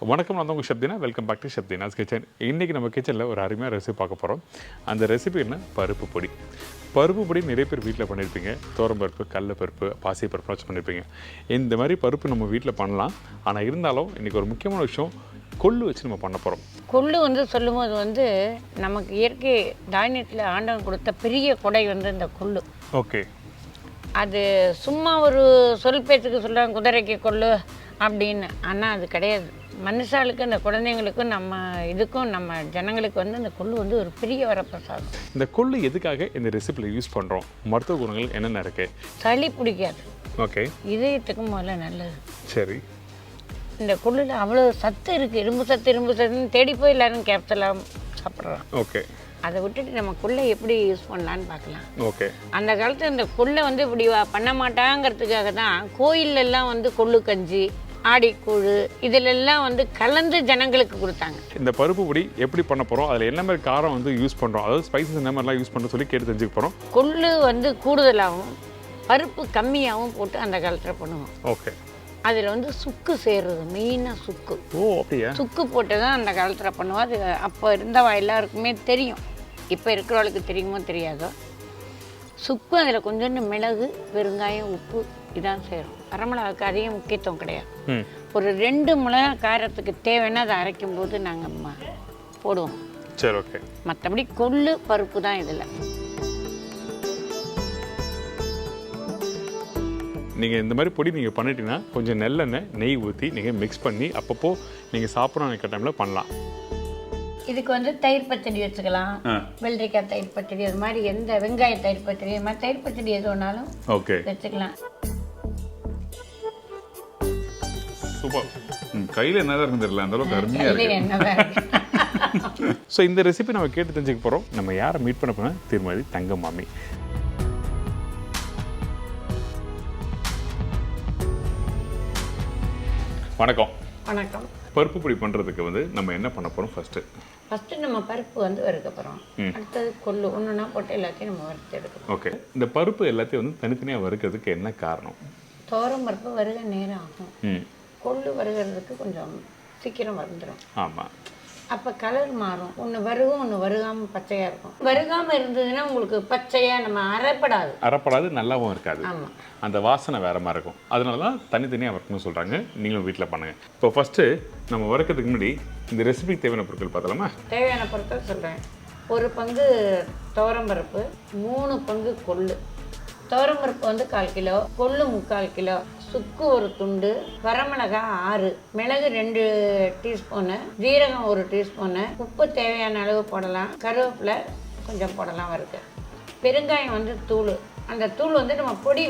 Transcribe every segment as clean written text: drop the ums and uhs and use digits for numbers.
வணக்கம், நான் உங்கள் Shabdina. Welcome back to Shabdina's kitchen. இன்றைக்கி நம்ம கிச்சனில் ஒரு அருமையான ரெசிபி பார்க்க போகிறோம். அந்த ரெசிபி என்ன? பருப்பு பொடி. பருப்பு பொடி நிறைய பேர் வீட்டில் பண்ணியிருப்பீங்க. பருப்பு, கடலைப்பருப்பு, பாசிப்பருப்பு வச்சு பண்ணியிருப்பீங்க. இந்த மாதிரி பருப்பு நம்ம வீட்டில் பண்ணலாம். ஆனால் இருந்தாலும் இன்றைக்கி ஒரு முக்கியமான விஷயம், கொள்ளு வச்சு நம்ம பண்ண போகிறோம். கொள்ளு சொல்லும்போது நமக்கு இயற்கை தானியத்தில் ஆண்டவன் கொடுத்த பெரிய கொடை இந்த கொள்ளு. ஓகே. அது சும்மா ஒரு சொல் பேச்சுக்கு சொல்கிறாங்க, குதிரைக்கு கொள்ளு அப்படின்னு. ஆனால் அது கிடையாது. மனுஷாளுக்கு, அந்த குழந்தைங்களுக்கும், நம்ம இதுக்கும், நம்ம ஜனங்களுக்கு அந்த கொள்ளு ஒரு பெரிய வரப்பிரசாதம். இந்த கொள்ளு எதுக்காக இந்த ரெசிபியில் யூஸ் பண்ணுறோம்? மருத்துவ குணங்கள் என்னென்ன இருக்குது? சளி பிடிக்காது. ஓகே. இதயத்துக்கு முதல்ல நல்லது. சரி. இந்த கொள்ளில் அவ்வளோ சத்து இருக்குது. இரும்பு சத்துன்னு தேடி போய் எல்லோரும் கேப்சலாம் சாப்பிட்றோம். ஓகே. அதை விட்டுட்டு நம்ம கொள்ளை எப்படி யூஸ் பண்ணலான்னு பார்க்கலாம். ஓகே. அந்த காலத்தில் இந்த கொள்ளை இப்படி பண்ண மாட்டாங்கிறதுக்காக தான் கோயிலெல்லாம் கொள்ளு கஞ்சி, ஆடிக்கூழு இதிலெல்லாம் கலந்து ஜனங்களுக்கு கொடுத்தாங்க. இந்த பருப்பு பொடி எப்படி பண்ண போகிறோம், அதில் என்ன மாதிரி காரம் யூஸ் பண்ணுறோம், அதாவது ஸ்பைசஸ் என்ன மாதிரிலாம் யூஸ் பண்ணுறோம் சொல்லி கேட்டு தெரிஞ்சுக்க போகிறோம். கொள்ளு கூடுதலாகவும் பருப்பு கம்மியாகவும் போட்டு அந்த காலத்தில் பண்ணுவோம். ஓகே. அதில் சுக்கு சேர்றது, மெயினாக சுக்கு. ஓ, அப்படியா? சுக்கு போட்டு தான் அந்த காலத்தில் பண்ணுவோம். அது அப்போ இருந்தவா எல்லாருக்குமே தெரியும். இப்போ இருக்கிறவளுக்கு தெரியுமோ தெரியாதோ. சுக்கு, அதில் கொஞ்சோண்டு மிளகு, பெருங்காயம், உப்பு இதான் சேரும். வரமிளகாவுக்கு அதிக முக்கியத்துவம் கிடையாது. ஒரு 2 மிளகா காரத்துக்கு தேவைன்னா அதை அரைக்கும் போது நாங்கள் போடுவோம். சரி, ஓகே. மற்றபடி கொள்ளு பருப்பு தான் இதில். நீங்கள் இந்த மாதிரி பொடி நீங்கள் பண்ணிட்டீங்கன்னா கொஞ்சம் நல்லெண்ணெய், நெய் ஊற்றி நீங்கள் மிக்ஸ் பண்ணி அப்பப்போ நீங்கள் சாப்பிட்ற நினைக்கிற டைமில் பண்ணலாம். இதுக்கு தயிர் பச்சடி வச்சுக்கலாம். வெள்ளரிக்காய் தயிர் பச்சடி, அது மாதிரி எந்த வெங்காய தயிர் பச்சடி, அது மாதிரி தயிர் பச்சடி எது வேணாலும் ஓகே வச்சுக்கலாம். சூப்பர். கையில் என்னதான் இருக்கு தெரியல, அந்த அளவுக்கு அருமையாக இருக்கு. என்னதான். ஸோ இந்த ரெசிபி நம்ம கேட்டு தெரிஞ்சுக்க போகிறோம். நம்ம யாரை மீட் பண்ண போனால் திருமதி தங்கமாமி. வணக்கம். வணக்கம். பருப்பு பொடி பண்ணுறதுக்கு நம்ம என்ன பண்ண போகிறோம்? ஃபஸ்ட்டு நம்ம பருப்பு வறுக்க போகிறோம். அடுத்தது கொள்ளு ஒன்றுனா போட்டு எல்லாத்தையும் நம்ம வறுத்து எடுக்கணும். ஓகே. இந்த பருப்பு எல்லாத்தையும் தனித்தனியாக வறுக்கிறதுக்கு என்ன காரணம்? துவரம் பருப்பு வருக நேரம் ஆகும். கொள்ளு வருகிறதுக்கு கொஞ்சம் சீக்கிரம் வந்துடும். ஆமாம். அப்போ கலர் மாறும். ஒன்று வருகும், ஒன்று வருகாமல் பச்சையாக இருக்கும். வருகாமல் இருந்ததுன்னா உங்களுக்கு பச்சையாக நம்ம அரைப்படாது, நல்லாவும் இருக்காது. ஆமாம். அந்த வாசனை வேறு மாதிரி இருக்கும். அதனால தான் தனித்தனியாக வறுக்கணும்னு சொல்கிறாங்க. நீங்களும் வீட்டில் பண்ணுங்கள். இப்போ ஃபஸ்ட்டு நம்ம வறுக்கிறதுக்கு முன்னாடி இந்த ரெசிபிக்கு தேவையான பொருட்கள் பார்த்தலாமா? தேவையான பொருட்கள் சொல்கிறேன். 1 பங்கு துவரம் பருப்பு, 3 பங்கு கொள்ளு. துவரம் பருப்பு 1/4 கிலோ, கொள்ளு 3/4 கிலோ, சுக்கு 1 துண்டு, வரமிளகாய் 6, மிளகு 2 டீஸ்பூனு, ஜீரகம் 1 டீஸ்பூனு, உப்பு தேவையான அளவு போடலாம், கருவேப்பிலை கொஞ்சம் போடலாம் வறுக்க, பெருங்காயம் தூள். அந்த தூள் நம்ம பொடி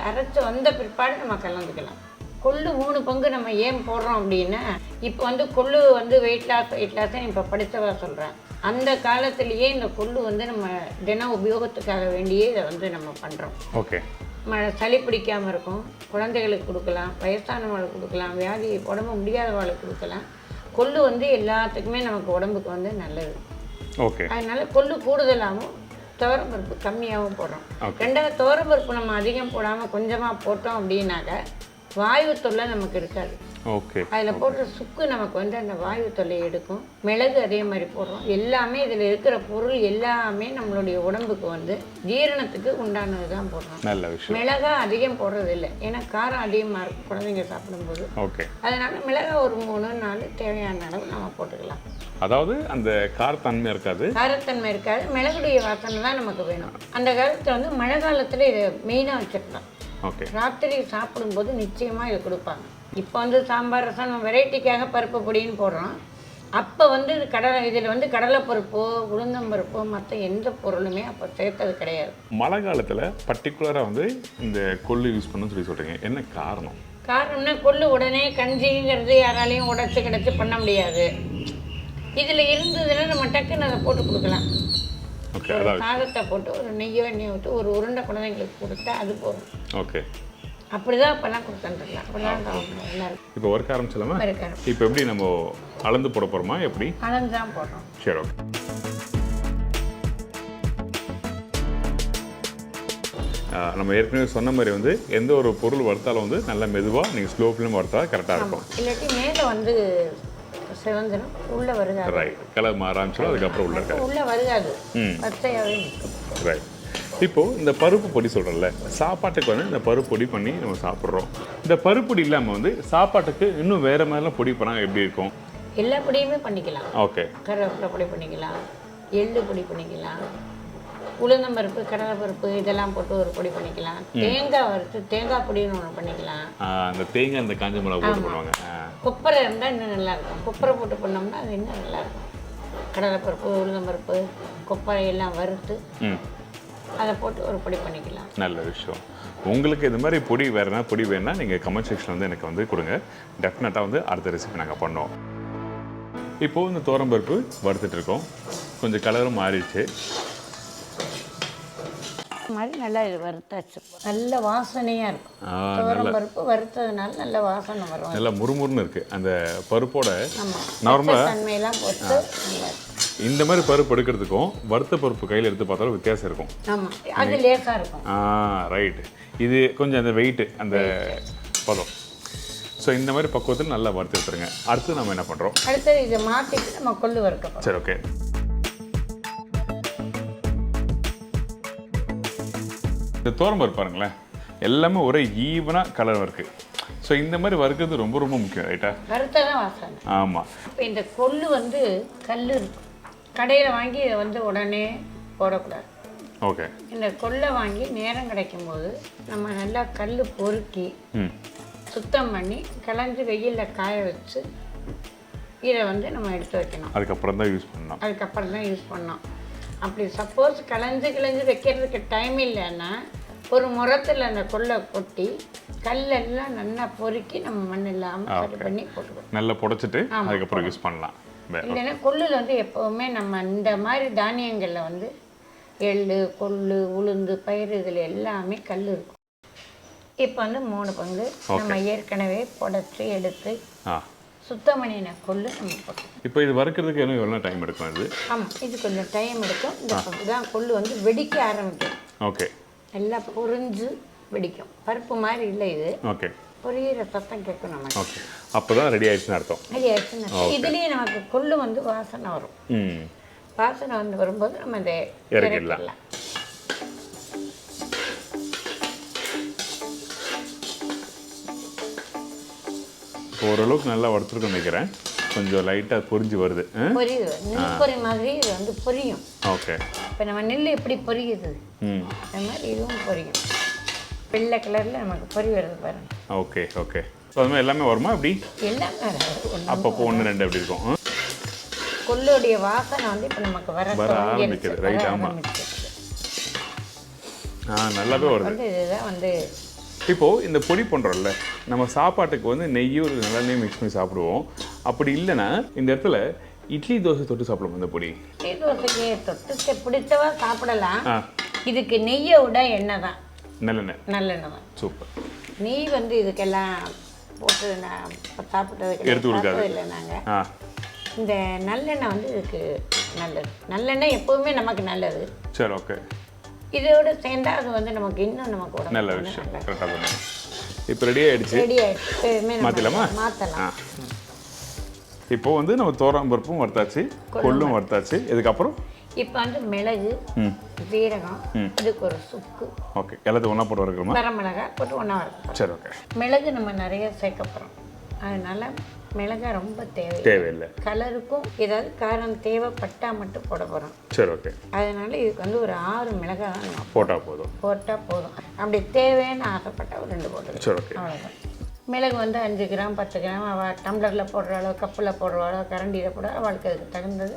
அரைச்சி வந்த பிற்பாடு நம்ம கலந்துக்கலாம். கொள்ளு 3 பங்கு நம்ம ஏன் போடுறோம் அப்படின்னா, இப்போ கொள்ளு வெயிட் லாஸ் இப்போ படித்தவா சொல்கிறேன். அந்த காலத்திலேயே இந்த கொள்ளு நம்ம தின உபயோகத்துக்காக வேண்டியே இதை நம்ம பண்ணுறோம். ஓகே. சளி பிடிக்காமல் இருக்கும். குழந்தைகளுக்கு கொடுக்கலாம், வயசானவங்களுக்கு கொடுக்கலாம், வியாதி உடம்பு முடியாதவர்களுக்கு கொடுக்கலாம். கொள்ளு எல்லாத்துக்குமே நமக்கு உடம்புக்கு நல்லது. ஓகே. அதனால கொள்ளு கூடுதலாகவும் துவரம் பருப்பு கம்மியாகவும் போடுறோம். 2வது துவரம் பருப்பு நம்ம அதிகம் போடாமல் கொஞ்சமாக போட்டோம் அப்படின்னாக்க வாயு தொல்லை நமக்கு இருக்காது. ஓகே. அதில் போடுற சுக்கு நமக்கு அந்த வாயு தொல்லை எடுக்கும். மிளகு அதே மாதிரி போடுறோம். எல்லாமே இதில் இருக்கிற பொருள் எல்லாமே நம்மளுடைய உடம்புக்கு ஜீரணத்துக்கு உண்டானது தான் போடுறோம். நல்ல விஷயம். மிளகா அதிகம் போடுறது இல்லை, ஏன்னா காரம் அதிகமாக இருக்கும் குழந்தைங்க சாப்பிடும்போது. ஓகே. அதனால மிளகா ஒரு 3-4 தேவையான அளவு நம்ம போட்டுக்கலாம். அதாவது அந்த காரத்தன்மை இருக்காது. மிளகுடைய வாசனை தான் நமக்கு வேணும். அந்த காலத்தில் மழை காலத்தில் இதை மெயினாக வச்சுருக்கலாம். ஓகே. ராத்திரி சாப்பிடும்போது நிச்சயமாக இதை கொடுப்பாங்க. இப்போ சாம்பார் ரசம் வெரைட்டிக்காக பருப்பு பொடின்னு போடுறோம். அப்போ இதில் கடலைப்பருப்போ உளுந்தம்பருப்போ மற்ற எந்த பொருளுமே அப்போ சேர்த்தது கிடையாது. மழை காலத்தில் பர்டிகுலராக இந்த கொள்ளு யூஸ் பண்ணணும்னு சொல்லி சொல்கிறீங்க. என்ன காரணம்? காரணம்னா கொள்ளு உடனே கஞ்சிங்கிறது யாராலையும் உடைச்சி பண்ண முடியாது. இதில் இருந்ததுன்னா நம்ம டக்குன்னு அதை போட்டு கொடுக்கலாம். சாதத்தை போட்டு ஒரு நெய்யோ எண்ணெய் விட்டு ஒரு உருண்டை குழந்தைங்களுக்கு கொடுத்தா அது போதும். ஓகே. அப்படிதான் அப்பெல்லாம் கொடுத்துருக்கலாம். அப்படிதான். இப்போ ஒர்க் ஆரம்பிச்சலாமா? இப்போ எப்படி நம்ம அளந்து போட போகிறோமா? எப்படி அளந்து தான் போடுறோம். சரி, ஓகே. நம்ம ஏற்கனவே சொன்ன மாதிரி எந்த ஒரு பொருள் வறுத்தாலும் நல்லா மெதுவாக நீங்கள் ஸ்லோ ஃப்ளேம் வறுத்தா கரெக்டாக இருக்கும். இல்லாட்டி மேலே செவந்துடும், உள்ளே வருகாது. ரைட், கலர் மாற ஆரம்பிச்சிடும், அதுக்கப்புறம் உள்ள இருக்காது, உள்ளே வருகாது, பச்சையாகவே நிற்கும். ரைட். இப்போது இந்த பருப்பு பொடி சொல்கிறோம்ல, சாப்பாட்டுக்கு வந்து இந்த பருப்பு பொடி பண்ணி நம்ம சாப்பிட்றோம். இந்த பருப்பு பொடி இல்லாமல் வந்து சாப்பாட்டுக்கு இன்னும் வேறு மாதிரிலாம் பொடி பண்ணால் எப்படி இருக்கும்? எல்லா பொடியுமே பண்ணிக்கலாம். ஓகே. கருவேப்பிலை பொடி பண்ணிக்கலாம், எள்ளு பொடி பண்ணிக்கலாம், உளுந்தம்பருப்பு, கடலைப்பருப்பு இதெல்லாம் போட்டு ஒரு பொடி பண்ணிக்கலாம், தேங்காய் வறுத்து தேங்காய் பொடின்னு ஒன்று பண்ணிக்கலாம். அந்த தேங்காய் இந்த காஞ்ச மிளகா போட்டு பண்ணுவாங்க. கொப்பரை இருந்தால் இன்னும் நல்லாயிருக்கும். கொப்பரை போட்டு பண்ணோம்னா அது இன்னும் நல்லாயிருக்கும். கடலைப்பருப்பு, உளுந்தம்பருப்பு, கொப்பரை எல்லாம் வறுத்து அதை போட்டு ஒரு பொடி பண்ணிக்கலாம். நல்ல விஷயம். உங்களுக்கு இது மாதிரி பொடி வேறு என்ன பொடி வேணுன்னா நீங்கள் கமெண்ட் செக்ஷன் வந்து எனக்கு வந்து கொடுங்க. டெஃபினட்டாக வந்து அடுத்த ரெசிபி நாங்கள் பண்ணுவோம். இப்போது இந்த துவரம்பருப்பு வறுத்துட்டு இருக்கோம், கொஞ்சம் கலரும் மாறிடுச்சு. மாதிரி நல்லா இது வறுத்தாச்சு, நல்ல வாசனையாக இருக்கும். துவரம்பருப்பு வறுத்ததுனால நல்ல வாசனை வரும், நல்லா முறுமுறுன்னு இருக்குது அந்த பருப்போட. நார்மலாக தன்மையெல்லாம் போட்டு இந்த மாதிரி பருப்பு எடுக்கிறதுக்கும் வறுத்த பருப்பு கையில் எடுத்து பார்த்தாலும் வித்தியாசம் இருக்கும். ஆமாம், அது லேசாக இருக்கும். ரைட்டு. இது கொஞ்சம் அந்த வெயிட்டு அந்த பதம். ஸோ இந்த மாதிரி பக்குவத்தில் நல்லா வறுத்து எடுத்துருங்க. அடுத்து நம்ம என்ன பண்ணுறோம்? அடுத்தது இதை மாற்றிட்டு நம்ம கொள்ளு வறுக்க. சரி, ஓகே. இந்த துவரம்பருப்பு பாருங்களேன், எல்லாமே ஒரே ஈவனாக கலர் இருக்குது. ஸோ இந்த மாதிரி வறுக்கிறது ரொம்ப ரொம்ப முக்கியம், ரைட்டா? வறுத்ததான் வாசனை. ஆமாம். இப்போ இந்த கொள்ளு வந்து கல் இருக்கும், கடையில் வாங்கி இதை வந்து உடனே போடக்கூடாது. ஓகே. இந்த கொள்ளை வாங்கி நேரம் கிடைக்கும் போது நம்ம நல்லா கல் பொறுக்கி சுத்தம் பண்ணி களைஞ்சி வெயிலில் காய வச்சு இதை வந்து நம்ம எடுத்து வைக்கணும். அதுக்கப்புறம் தான் யூஸ் பண்ணணும். அதுக்கப்புறம் தான் யூஸ் பண்ணோம். அப்படி சப்போஸ் களைஞ்சி வைக்கிறதுக்கு டைம் இல்லைன்னா ஒரு முறத்தில் அந்த கொள்ளை கொட்டி கல்லெல்லாம் நல்லா பொறுக்கி நம்ம மண் இல்லாமல் சரி பண்ணி போட்டுக்கணும். நல்லா புடைச்சிட்டு அதுக்கப்புறம் யூஸ் பண்ணலாம். இல்லைன்னா கொள்ளில் வந்து எப்போவுமே நம்ம இந்த மாதிரி தானியங்களில் வந்து எள்ளு, கொள்ளு, உளுந்து, பயிறு இதில் எல்லாமே கல் இருக்கும். இப்போ வந்து 3 பங்கு நம்ம ஏற்கனவே புடைச்சி எடுத்து சுத்தம் பண்ணின கொள்ளு நம்ம போட்டோம். இப்போ இது வறுக்கிறதுக்கு இன்னும் எவ்வளோ டைம் எடுக்கும் இது? ஆமாம், இது கொஞ்சம் டைம் எடுக்கும். இதான் கொள்ளு வந்து வெடிக்க ஆரம்பிக்கும். ஓகே. நல்லா பொரிஞ்சு வெடிக்கும். பருப்பு மாதிரி இல்லை இது. ஓகே. பொரியிற சத்தம் கேட்கும் நமக்கு. ஓகே, அப்போ தான் ரெடி ஆயிடுச்சுன்னு அர்த்தம். ரெடி ஆயிடுச்சுன்னு இதுலேயே நமக்கு கொள்ளு வந்து வாசனை வரும். வாசனை வந்து வரும்போது நம்ம இதை இறக்கிடலாம். ஓரளவுக்கு நல்லா வறுத்துருக்கோம் நினைக்கிறேன். கொஞ்சம் லைட்டாக பொரிஞ்சு வருது. பொரியுது, நெல் பொரி மாதிரி இது வந்து பொரியும். ஓகே. இப்போ நம்ம நெல் எப்படி பொரியுது அது மாதிரி இதுவும் பொரியும். வெள்ளை கலரில் நமக்கு பொரி வருது பாருங்க. Okay okay. ஸோ அது மாதிரி எல்லாமே வருமா இப்படி? எல்லாமே அப்பப்போ 1 2 எப்படி இருக்கும்? கொள்ளுடைய வாசனை வந்து இப்போ நமக்கு வர ஆரம்பிக்குது. ரைட். ஆமாம், நல்லாவே வருது. இதுதான் வந்து இப்போது இந்த பொடி பண்ணுறோம்ல, நம்ம சாப்பாட்டுக்கு வந்து நெய்யும் நல்லெண்ணெயும் மிக்ஸ் பண்ணி சாப்பிடுவோம். அப்படி இல்லைன்னா இந்த இடத்துல இட்லி தோசை தொட்டு சாப்பிடுவோம். இந்த பொடி இட்லி தோசைக்கு தொட்டு பிடிச்சவா சாப்பிடலாம். இதுக்கு நெய்யை விட எண்ணெய் தான், நல்லெண்ணெய் தான். சூப்பர். நெய் வந்து இதுக்கெல்லாம் போட்டு நான் சாப்பிட்டதுக்கு எடுத்து கொடுக்காது இல்லை. நாங்கள் இந்த நல்லெண்ணெய் வந்து இதுக்கு நல்லது. நல்லெண்ணெய் எப்போவுமே நமக்கு நல்லது. சரி, ஓகே. இதோட சேர்ந்தா அது வந்து நமக்கு இன்னும் நமக்கு உடம்பு நல்ல விஷயம். கரெக்டாக பண்ணுங்க. இப்போ ரெடி ஆகிடுச்சு. ரெடி ஆகிடுச்சு. மாற்றலாமா? மாற்றலாம். இப்போ வந்து நம்ம துவரம்பருப்பும் வறுத்தாச்சு, கொள்ளும் வறுத்தாச்சு. இதுக்கப்புறம் இப்போ வந்து மிளகு, சீரகம், இதுக்கு ஒரு சுக்கு. ஓகே. எல்லாத்தையும் ஒன்றா போட்டு வறுக்கணுமா? வரமிளகாய் போட்டு ஒன்றா வறுக்கணும். சரி, ஓகே. மிளகு நம்ம நிறைய சேர்க்க போகிறோம், அதனால மிளகாய் ரொம்ப தேவையில்லை. கலருக்கும் ஏதாவது காரம் தேவைப்பட்டால் மட்டும் போட போகிறோம். சரி, ஓகே. அதனால இதுக்கு வந்து ஒரு 6 மிளகாய் தான் போட்டால் போதும். அப்படி தேவைன்னு ஆசைப்பட்டால் ஒரு 2 போட்டு. சரி, ஓகே. அவ்வளோதான். மிளகு வந்து 5 கிராம் 10 கிராம் அவள் டம்ளரில் போடுற அளவு, கப்பில் போடுற அளவு, கரண்டியில் போட அவளுக்கு அதுக்கு தகுந்தது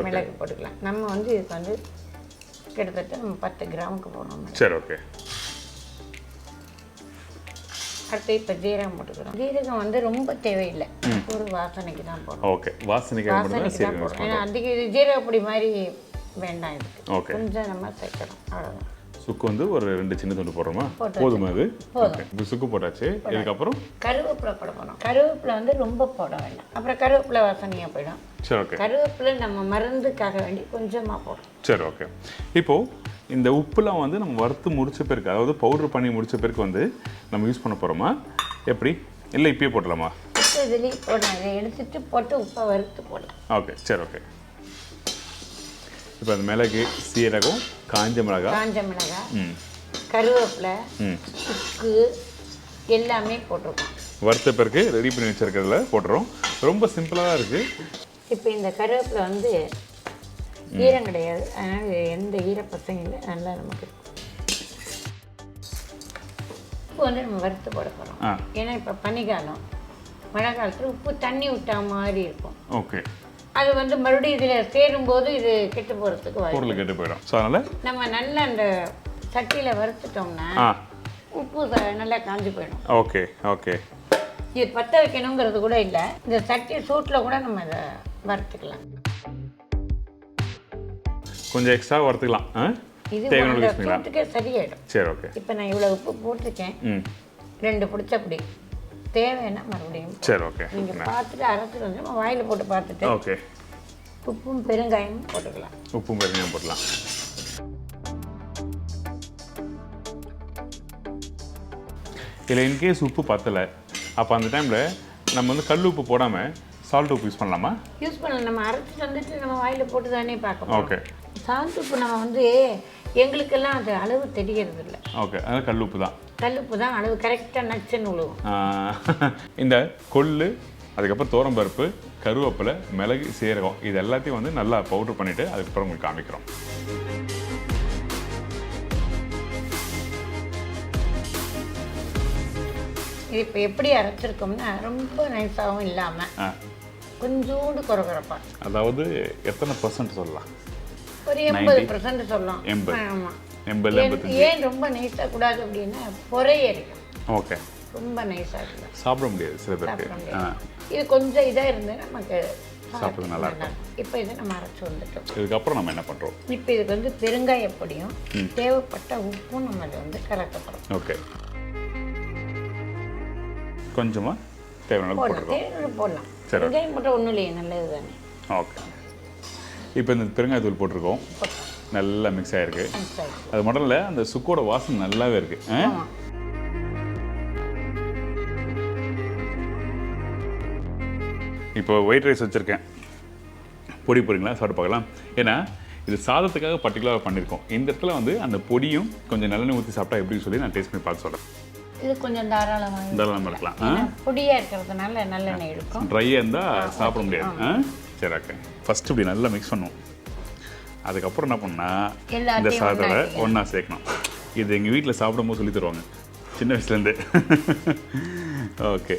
மிளகு போட்டுக்கலாம். நம்ம வந்து இதுக்கு வந்து கிட்டத்தட்ட நம்ம 10 கிராமுக்கு போடுறோம். சரி, ஓகே. அடுத்து இப்போ ஜீரகம் போட்டுக்கிறோம். ஜீரகம் வந்து ரொம்ப தேவையில்லை, ஒரு வாசனைக்கு தான் போடுறோம். ஓகே. வாசனைக்கு தான் போடுறோம். ஏன்னா அதிக ஜீரகப்பொடி மாதிரி வேண்டாம் இதுக்கு. ஓகே. கொஞ்சம் நம்ம சேர்க்கணும், அவ்வளோதான். சுக்கு வந்து ஒரு 2 சின்ன துண்டு போடுறோமா? போதுமா? அது போதும். இப்போ சுக்கு போட்டாச்சு. இதுக்கப்புறம் கருவேப்பிலை போட போகிறோம். கருவேப்பிலை வந்து ரொம்ப போட வேண்டாம், அப்புறம் கருவேப்பிலை வாசனையாக போயிடும். சரி, ஓகே. கருவேப்பிலை நம்ம மருந்துக்காக வேண்டி கொஞ்சமாக போடும். சரி, ஓகே. இப்போது இந்த உப்புலாம் வந்து நம்ம வறுத்து முடிச்ச பிறகு, அதாவது பவுடர் பண்ணி முடிச்ச பிறகு வந்து நம்ம யூஸ் பண்ண போகிறோமா எப்படி? இல்லை இப்பயே போட்டலாமா? எடுத்து இதுலேயும் போடலாம். இதை எடுத்துட்டு போட்டு உப்பை வறுத்து போடலாம். ஓகே சரி ஓகே. இப்போ அந்த மிளகு, சீரகம், காஞ்ச மிளகாய், கருவேப்பிலை, சுக்கு எல்லாமே போட்டிருக்கோம். வறுத்த பிறகு ரெடி பண்ணி வச்சிருக்கிறதுல போட்டுறோம். ரொம்ப சிம்பிளாக தான் இருக்குது. இப்போ இந்த கருவேப்பிலை வந்து ஈரம் கிடையாது, அதனால் எந்த ஈரப்பசையும் இல்லை, நல்லா நமக்கு உப்பு வந்து நம்ம வறுத்து போட போகிறோம். ஏன்னா இப்போ பனிக்காலம், மழை காலத்தில் உப்பு தண்ணி விட்டா மாதிரி இருக்கும். ஓகே. அது வந்து மறுபடியும் இதில் சேரும்போது இது கெட்டு போகிறதுக்கு பொருள் கெட்டு போயிடும். ஸோ அதனால் நம்ம நல்லா அந்த சட்டியில் வறுத்துட்டோம்னா உப்பு நல்லா காஞ்சி போயிடும். Okay okay. இது பற்ற வைக்கணுங்கிறது கூட இல்லை, இந்த சட்டி சூட்டில் கூட நம்ம இதை வறுத்துக்கலாம். கொஞ்சம் எக்ஸ்ட்ரா வறுத்துக்கலாம். இது சூட்டுக்கே சரியாயிடும். சரி ஓகே. இப்போ நான் இவ்வளோ உப்பு போட்டிருக்கேன், 2 பிடிச்சப்படி தேவைன்னா மறுபடியும். சரி ஓகே. நீங்கள் பார்த்துட்டு அரைச்சிட்டு வந்து நம்ம வாயில் போட்டு பார்த்துட்டு ஓகே உப்பும் பெருங்காயமும் போட்டுக்கலாம். உப்பும் பெருங்காயம் போடலாம். இல்லை இன்கேஸ் உப்பு பத்தலை, அப்போ அந்த டைமில் நம்ம வந்து கல் உப்பு போடாமல் சால்ட் உப்பு யூஸ் பண்ணலாமா? யூஸ் பண்ணலாம். நம்ம அரைச்சிட்டு வந்துட்டு நம்ம வாயில் போட்டு தானே பார்க்கணும். ஓகே. சால்ட் உப்பு நம்ம வந்து எங்களுக்கெல்லாம் அது அளவு தெரியறது இல்லை. ஓகே. அதாவது கல் உப்பு தான். கல் உப்பு தான் அளவு கரெக்டாக நச்சுன்னு விழுவும். இந்த கொள்ளு, அதுக்கப்புறம் தோரம்பருப்பு, கருவேப்பிலை, மிளகு, சீரகம் இது எல்லாத்தையும் வந்து நல்லா பவுட்ரு பண்ணிவிட்டு அதுக்கப்புறம் உங்களுக்கு காமிக்கிறோம். இது இப்போ எப்படி அரைச்சிருக்கோம்னா ரொம்ப நைஸாகவும் இல்லாமல் கொஞ்சோண்டு குறகுறப்பா. அதாவது எத்தனை % சொல்லலாம்? ஒரு 80% சொல்லலாம். 80. ஆமாம். 80. ஏன் ரொம்ப நைஸாக கூடாது அப்படின்னா பொறையரிக்கும். ஓகே. ரொம்ப நைஸாக இல்லை, சாப்பிட முடியாது சில பேருக்கு. இது கொஞ்சம் இதாக இருந்து நமக்கு சாப்பிட்றது நல்லா இருக்கும். இப்போ இதை நம்ம அரைச்சி வந்துட்டோம். இதுக்கப்புறம் நம்ம என்ன பண்ணுறோம்? இப்போ இதுக்கு வந்து பெருங்காய பொடியும் தேவைப்பட்ட உப்பும் நம்ம அதை வந்து கலக்கப்படும். ஓகே. கொஞ்சமாக தேவையான போடலாம். பெருங்காயம் போட்டால் ஒன்றும் இல்லையே, நல்லது தானே. ஓகே. இப்போ இந்த பெருங்காயத்தூள் போட்டிருக்கோம், நல்லா மிக்ஸ் ஆகிருக்கு. அது மட்டும் இல்லை, அந்த சுக்கோட வாசனை நல்லாவே இருக்குது. இப்போ ஒயிட் ரைஸ் வச்சுருக்கேன், பொடி போடுறீங்களா? சாப்பிட்டு பார்க்கலாம். ஏன்னா இது சாதத்துக்காக பர்டிகுலராக பண்ணியிருக்கோம். இந்த இடத்துல வந்து அந்த பொடியும் கொஞ்சம் நல்லெண்ணெய் ஊற்றி சாப்பிட்டா எப்படின்னு சொல்லி நான் டேஸ்ட் பண்ணி பார்த்து சொல்கிறேன். இது கொஞ்சம் தாராளமாக இருக்கலாம். பொடியாக இருக்கிறதுனால நல்லெண்ணெய் இருக்கும். ட்ரையாக இருந்தால் சாப்பிட முடியாது. சரி ஓகே. ஃபஸ்ட்டு இப்படி நல்லா மிக்ஸ் பண்ணுவோம். அதுக்கப்புறம் என்ன பண்ணால் இந்த சாதத்தை ஒன்றா சேர்க்கணும். இது எங்கள் வீட்டில் சாப்பிடும்போது சொல்லி தருவாங்க சின்ன வயசுலேருந்து. ஓகே.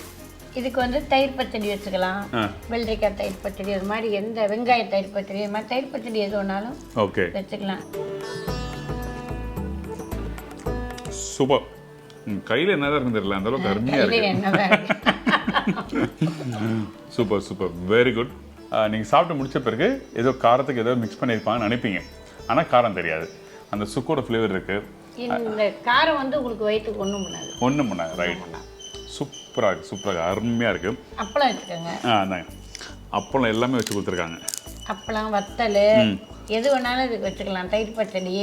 இதுக்கு வந்து தயிர் பச்சடி வச்சுக்கலாம், வெள்ளரிக்காய் தயிர் பச்சடி, அது மாதிரி எந்த வெங்காய தயிர் பச்சடி, அது மாதிரி தயிர் பச்சடி எது வேணாலும் ஓகே வச்சுக்கலாம். சூப்பர். கையில் என்னதான் இருக்குன்னு தெரியல, அந்த அளவுக்கு அருமையாக இருக்கு. Super super, very good. நீங்கள் சாப்பிட்டு முடிச்ச பிறகு ஏதோ காரத்துக்கு ஏதோ மிக்ஸ் பண்ணியிருப்பாங்கன்னு நினைப்பீங்க, ஆனால் காரம் தெரியாது. அந்த சுக்கோட ஃப்ளேவர் இருக்குது. இந்த காரம் வந்து உங்களுக்கு வயிற்றுக்கு ஒன்றும் பண்ணாது. ரைட். சூப்பராக இருக்குது, சூப்பராக அருமையாக இருக்குது. அப்பளம் வச்சுக்கோங்க. அதாங்க, அப்பளம் எல்லாமே வச்சு கொடுத்துருக்காங்க. அப்பளம், வத்தல், எது வேணாலும் இதுக்கு வச்சுக்கலாம். தயிர் பச்சடி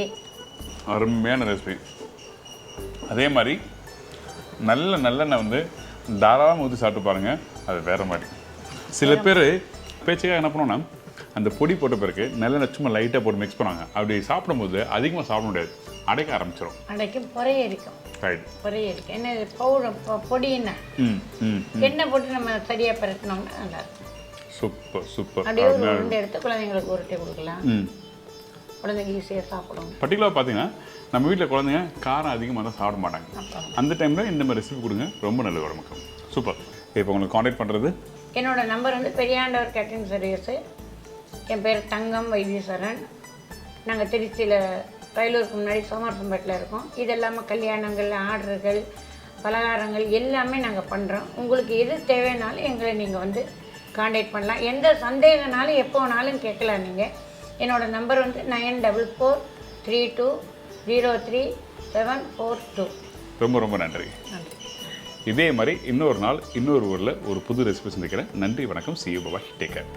அருமையான ரெசிபி. அதே மாதிரி நல்லெண்ணெய் வந்து தாராளமாக ஊற்றி சாப்பிட்டு பாருங்கள், அது வேறு மாதிரி. சில பேர் பேச்சுக்காக என்ன பண்ணுவோன்னா, அந்த பொடி போட்ட பிறகு நல்லெண்ணெய் சும்மா லைட்டாக போட்டு மிக்ஸ் பண்ணுவாங்க. அப்படி சாப்பிடும்போது அதிகமாக சாப்பிட முடியாது, அடைக்க ஆரம்பிச்சிடும். அடைக்கும், பொறையரிக்கும். ரைட், பொறையரிக்கும். என்ன பொடின்னா எண்ணெய் போட்டு நம்ம சரியாக பரட்டினோம்னா நல்லா இருக்கும். Super super. அப்படியே ஒரு 2 எடுத்து குழந்தைங்களுக்கு உருட்டி கொடுக்கலாம். குழந்தைங்க ஈஸியாக சாப்பிடும். பர்டிகுலராக பார்த்தீங்கன்னா நம்ம வீட்டில் குழந்தைங்க காரம் அதிகமாக தான் சாப்பிட மாட்டாங்க. அந்த டைமில் இந்த மாதிரி ரெசிபி கொடுங்க, ரொம்ப நல்ல உடம்புக்கு. சூப்பர். இப்போ உங்களுக்கு காண்டாக்ட் பண்ணுறது, என்னோட நம்பர் வந்து பெரியாண்டவர் கேட்டரிங் சர்வீஸு. என் பேர் தங்கம் வைத்தீஸ்வரன். நாங்கள் திருச்சியில் ரயிலூருக்கு முன்னாடி சோமாரசம்பேட்டில் இருக்கோம். இது இல்லாமல் கல்யாணங்கள், ஆர்டர்கள், பலகாரங்கள் எல்லாமே நாங்கள் பண்ணுறோம். உங்களுக்கு எது தேவைனாலும் எங்களை நீங்கள் வந்து காண்டாக்ட் பண்ணலாம். எந்த சந்தேகனாலும் எப்போ வேணாலும் கேட்கலாம். நீங்கள் என்னோடய நம்பர் வந்து 9442303742. ரொம்ப ரொம்ப நன்றி. இதே மாதிரி இன்னொரு நாள் இன்னொரு ஊரில் ஒரு புது ரெசிபி சந்திக்கிறேன். நன்றி, வணக்கம். See you, bye bye, take care.